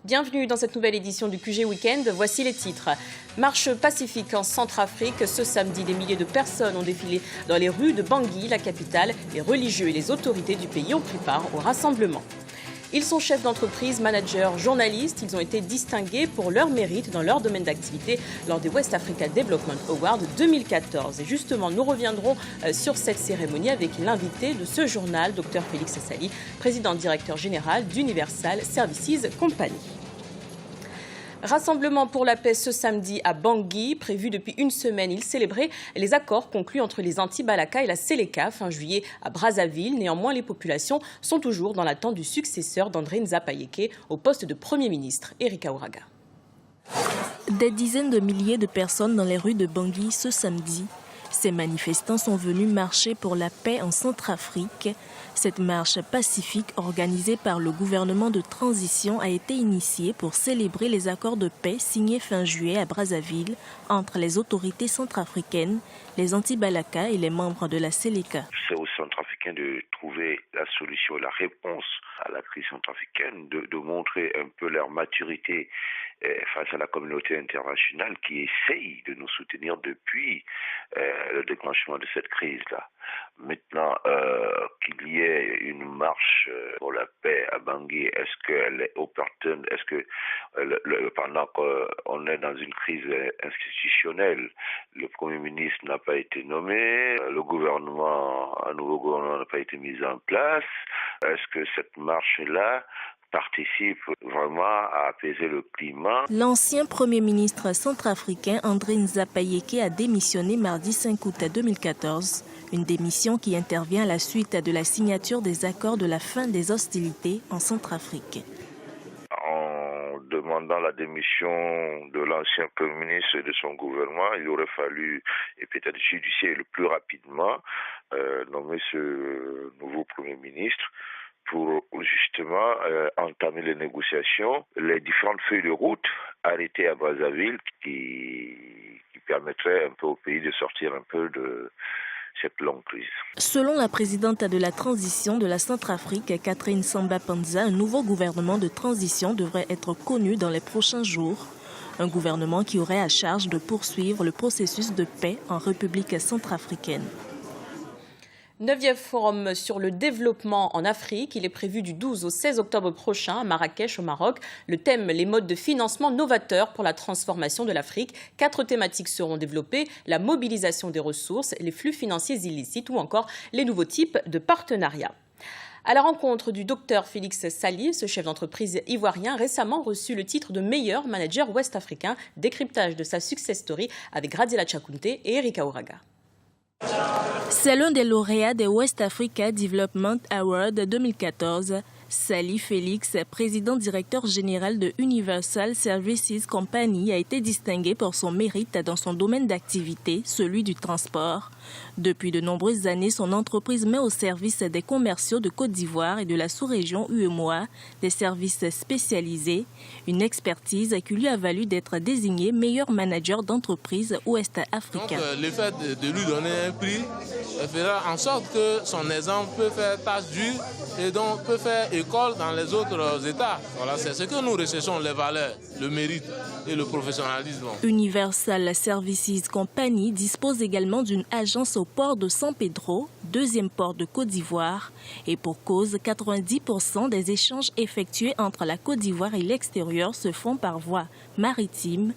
Bienvenue dans cette nouvelle édition du QG Week-end. Voici les titres. Marche pacifique en Centrafrique. Ce samedi, des milliers de personnes ont défilé dans les rues de Bangui, la capitale. Les religieux et les autorités du pays ont pris part au rassemblement. Ils sont chefs d'entreprise, managers, journalistes. Ils ont été distingués pour leur mérite dans leur domaine d'activité lors des West Africa Development Awards 2014. Et justement, nous reviendrons sur cette cérémonie avec l'invité de ce journal, Dr Félix Sali, président directeur général d'Universal Services Company. Rassemblement pour la paix ce samedi à Bangui, prévu depuis une semaine. Il célébrait les accords conclus entre les Anti-Balaka et la Seleka fin juillet à Brazzaville. Néanmoins, les populations sont toujours dans l'attente du successeur d'André Nzapayeke au poste de Premier ministre, Erika Ouraga. Des dizaines de milliers de personnes dans les rues de Bangui ce samedi. Ces manifestants sont venus marcher pour la paix en Centrafrique. Cette marche pacifique organisée par le gouvernement de transition a été initiée pour célébrer les accords de paix signés fin juillet à Brazzaville entre les autorités centrafricaines, les Anti-Balaka et les membres de la Seleka. C'est aux Centrafricains de trouver la solution et la réponse à la crise centrafricaine, de montrer un peu leur maturité face à la communauté internationale qui essaye de nous soutenir depuis le déclenchement de cette crise-là. Maintenant, qu'il y ait une marche pour la paix à Bangui, est-ce qu'elle est opportune? Est-ce que pendant qu'on est dans une crise institutionnelle, le Premier ministre n'a pas été nommé, un nouveau gouvernement n'a pas été mis en place, est-ce que cette marche-là participe vraiment à apaiser le climat? L'ancien Premier ministre centrafricain André Nzapayeke a démissionné mardi 5 août 2014. Une démission qui intervient à la suite de la signature des accords de la fin des hostilités en Centrafrique. En demandant la démission de l'ancien Premier ministre et de son gouvernement, il aurait fallu, et peut-être judiciaire le plus rapidement, nommer ce nouveau Premier ministre pour justement entamer les négociations, les différentes feuilles de route arrêtées à Brazzaville qui permettraient un peu au pays de sortir un peu de cette longue crise. Selon la présidente de la transition de la Centrafrique, Catherine Samba-Panza, un nouveau gouvernement de transition devrait être connu dans les prochains jours. Un gouvernement qui aurait à charge de poursuivre le processus de paix en République centrafricaine. 9e forum sur le développement en Afrique. Il est prévu du 12 au 16 octobre prochain à Marrakech au Maroc. Le thème, les modes de financement novateurs pour la transformation de l'Afrique. 4 thématiques seront développées, la mobilisation des ressources, les flux financiers illicites ou encore les nouveaux types de partenariats. À la rencontre du docteur Félix Sali, ce chef d'entreprise ivoirien récemment reçu le titre de meilleur manager ouest-africain. Décryptage de sa success story avec Graziella Tchakounte et Erika Ouraga. C'est l'un des lauréats des West Africa Development Awards 2014. Sali Félix, président directeur général de Universal Services Company, a été distingué pour son mérite dans son domaine d'activité, celui du transport. Depuis de nombreuses années, son entreprise met au service des commerciaux de Côte d'Ivoire et de la sous-région UEMOA des services spécialisés, une expertise qui lui a valu d'être désigné meilleur manager d'entreprise ouest-africain. Donc, le fait de lui donner un prix fera en sorte que son exemple peut faire tâche d'huile et donc peut faire école dans les autres États. Voilà, c'est ce que nous recherchons, les valeurs, le mérite et le professionnalisme. Universal Services Company dispose également d'une agence au port de San Pedro, deuxième port de Côte d'Ivoire. Et pour cause, 90% des échanges effectués entre la Côte d'Ivoire et l'extérieur se font par voie maritime.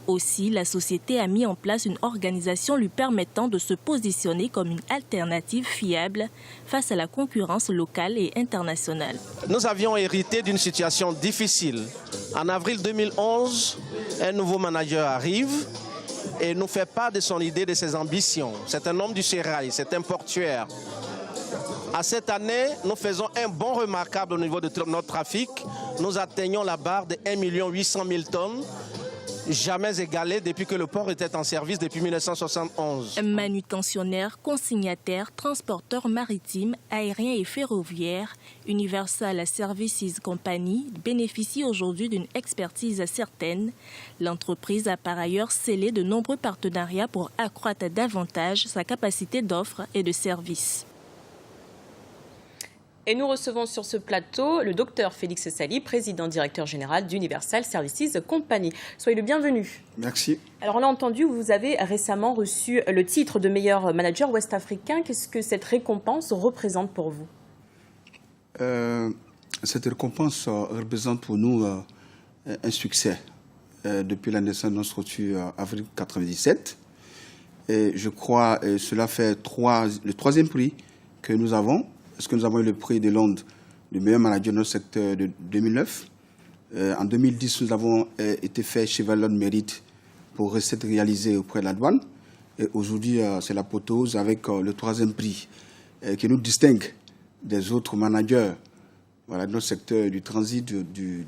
Aussi, la société a mis en place une organisation lui permettant de se positionner comme une alternative fiable face à la concurrence locale et internationale. Nous avions hérité d'une situation difficile. En avril 2011, un nouveau manager arrive et nous fait part de son idée, de ses ambitions. C'est un homme du sérail, c'est un portuaire. À cette année, nous faisons un bond remarquable au niveau de notre trafic. Nous atteignons la barre de 1 800 000 tonnes. Jamais égalé depuis que le port était en service depuis 1971. Manutentionnaire, consignataire, transporteur maritime, aérien et ferroviaire, Universal Services Company bénéficie aujourd'hui d'une expertise certaine. L'entreprise a par ailleurs scellé de nombreux partenariats pour accroître davantage sa capacité d'offre et de service. Et nous recevons sur ce plateau le docteur Félix Sali, président directeur général d'Universal Services Company. Soyez le bienvenu. Merci. Alors on l'a entendu, vous avez récemment reçu le titre de meilleur manager ouest-africain. Qu'est-ce que cette récompense représente pour vous? Cette récompense représente pour nous un succès depuis la naissance de notre structure avril 1997. Et je crois que cela fait le troisième prix que nous avons. Parce que nous avons eu le prix de Londres du meilleur manager de notre secteur de 2009. En 2010, nous avons été fait chevalier de mérite pour recettes réalisées auprès de la douane. Et aujourd'hui, c'est l'apothéose avec le troisième prix qui nous distingue des autres managers de notre secteur du transit, du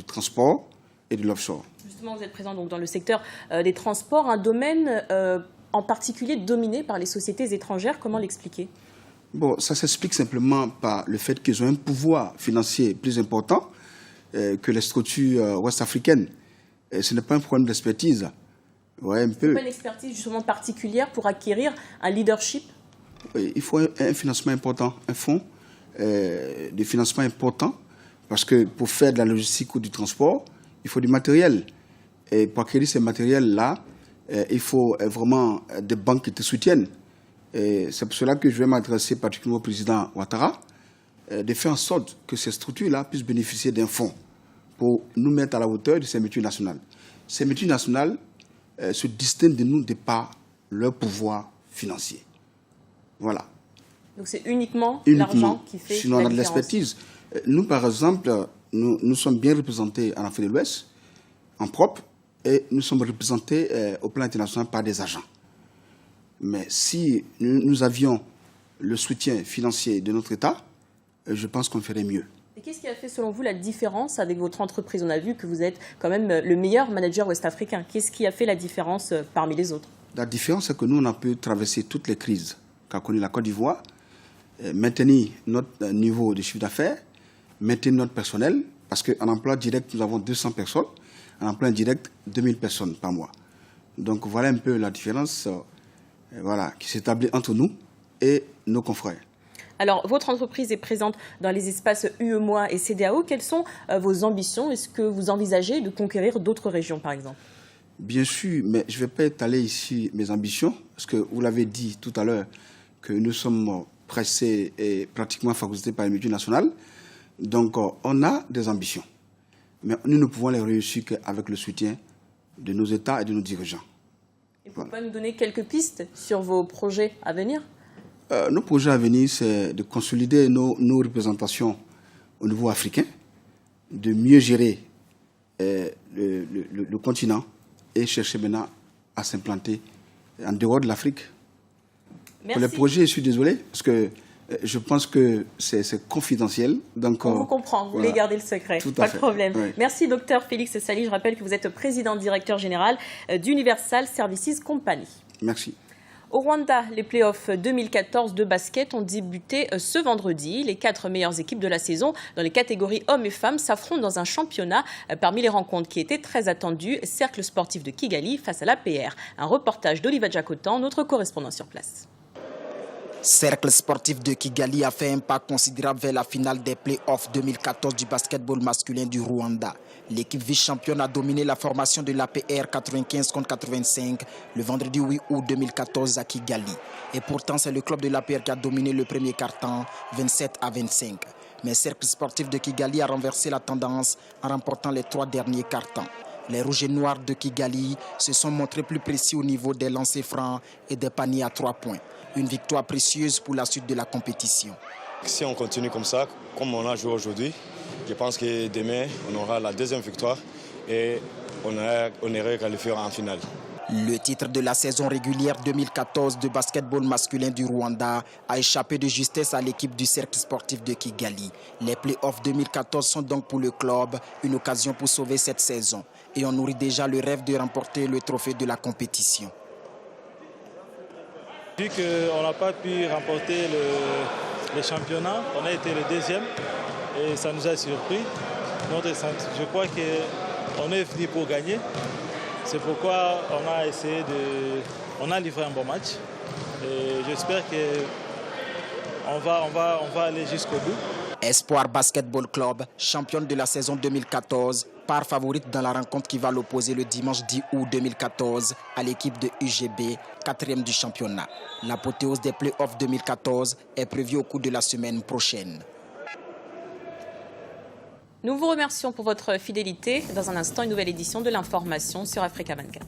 transport et de l'offshore. Justement, vous êtes présent donc dans le secteur des transports, un domaine en particulier dominé par les sociétés étrangères. Comment l'expliquer? Bon, ça s'explique simplement par le fait qu'ils ont un pouvoir financier plus important que les structures ouest-africaines. Ce n'est pas un problème d'expertise. Ouais, un peu. Pas une expertise justement particulière pour acquérir un leadership? Il faut un financement important, un fonds de financement important, parce que pour faire de la logistique ou du transport, il faut du matériel. Et pour acquérir ces matériels-là, il faut vraiment des banques qui te soutiennent. C'est pour cela que je vais m'adresser particulièrement au président Ouattara, de faire en sorte que ces structures-là puissent bénéficier d'un fonds pour nous mettre à la hauteur de ces multinationales. Ces multinationales se distinguent de nous de par leur pouvoir financier. Voilà. Donc c'est uniquement l'argent qui fait sinon, la on a de différence. l'expertise. Nous, par exemple, nous sommes bien représentés en Afrique de l'Ouest, en propre, et nous sommes représentés au plan international par des agents. Mais si nous avions le soutien financier de notre État, je pense qu'on ferait mieux. Et qu'est-ce qui a fait, selon vous, la différence avec votre entreprise? On a vu que vous êtes quand même le meilleur manager ouest-africain. Qu'est-ce qui a fait la différence parmi les autres? La différence, c'est que nous, on a pu traverser toutes les crises qu'a connues la Côte d'Ivoire, maintenir notre niveau de chiffre d'affaires, maintenir notre personnel, parce qu'en emploi direct, nous avons 200 personnes, en emploi indirect, 2000 personnes par mois. Donc voilà un peu la différence qui s'établit entre nous et nos confrères. Alors, votre entreprise est présente dans les espaces UEMOA et CEDEAO. Quelles sont vos ambitions? Est-ce que vous envisagez de conquérir d'autres régions, par exemple? Bien sûr, mais je ne vais pas étaler ici mes ambitions, parce que vous l'avez dit tout à l'heure, que nous sommes pressés et pratiquement phagocytés par les multinationales. Donc, on a des ambitions. Mais nous ne pouvons les réussir qu'avec le soutien de nos États et de nos dirigeants. Et vous pouvez nous donner quelques pistes sur vos projets à venir? Nos projets à venir, c'est de consolider nos représentations au niveau africain, de mieux gérer le continent et chercher maintenant à s'implanter en dehors de l'Afrique. Pour les projets, je suis désolé, parce que je pense que c'est confidentiel. Donc, on vous comprend, vous voulez garder le secret, pas de problème. Oui. Merci, docteur Félix Sali. Je rappelle que vous êtes président directeur général d'Universal Services Company. Merci. Au Rwanda, les playoffs 2014 de basket ont débuté ce vendredi. Les 4 meilleures équipes de la saison dans les catégories hommes et femmes s'affrontent dans un championnat. Parmi les rencontres qui étaient très attendues, Cercle sportif de Kigali face à l'APR. Un reportage d'Oliva Jacotan, notre correspondant sur place. Cercle sportif de Kigali a fait un pas considérable vers la finale des playoffs 2014 du basketball masculin du Rwanda. L'équipe vice-championne a dominé la formation de l'APR 95 contre 85 le vendredi 8 août 2014 à Kigali. Et pourtant, c'est le club de l'APR qui a dominé le premier quart-temps, 27-25. Mais Cercle sportif de Kigali a renversé la tendance en remportant les 3 derniers quart-temps. Les Rouges et Noirs de Kigali se sont montrés plus précis au niveau des lancers francs et des paniers à 3 points. Une victoire précieuse pour la suite de la compétition. Si on continue comme ça, comme on a joué aujourd'hui, je pense que demain, on aura la deuxième victoire et on est qualifié en finale. Le titre de la saison régulière 2014 de basketball masculin du Rwanda a échappé de justesse à l'équipe du Cercle sportif de Kigali. Les playoffs 2014 sont donc pour le club une occasion pour sauver cette saison. Et on nourrit déjà le rêve de remporter le trophée de la compétition. Vu qu'on n'a pas pu remporter le championnat, on a été le deuxième et ça nous a surpris. Je crois qu'on est venu pour gagner. C'est pourquoi on a livré un bon match. Et j'espère on va aller jusqu'au bout. Espoir Basketball Club, championne de la saison 2014, part favorite dans la rencontre qui va l'opposer le dimanche 10 août 2014 à l'équipe de UGB, 4e du championnat. L'apothéose des playoffs 2014 est prévue au cours de la semaine prochaine. Nous vous remercions pour votre fidélité. Dans un instant, une nouvelle édition de l'information sur Africa 24.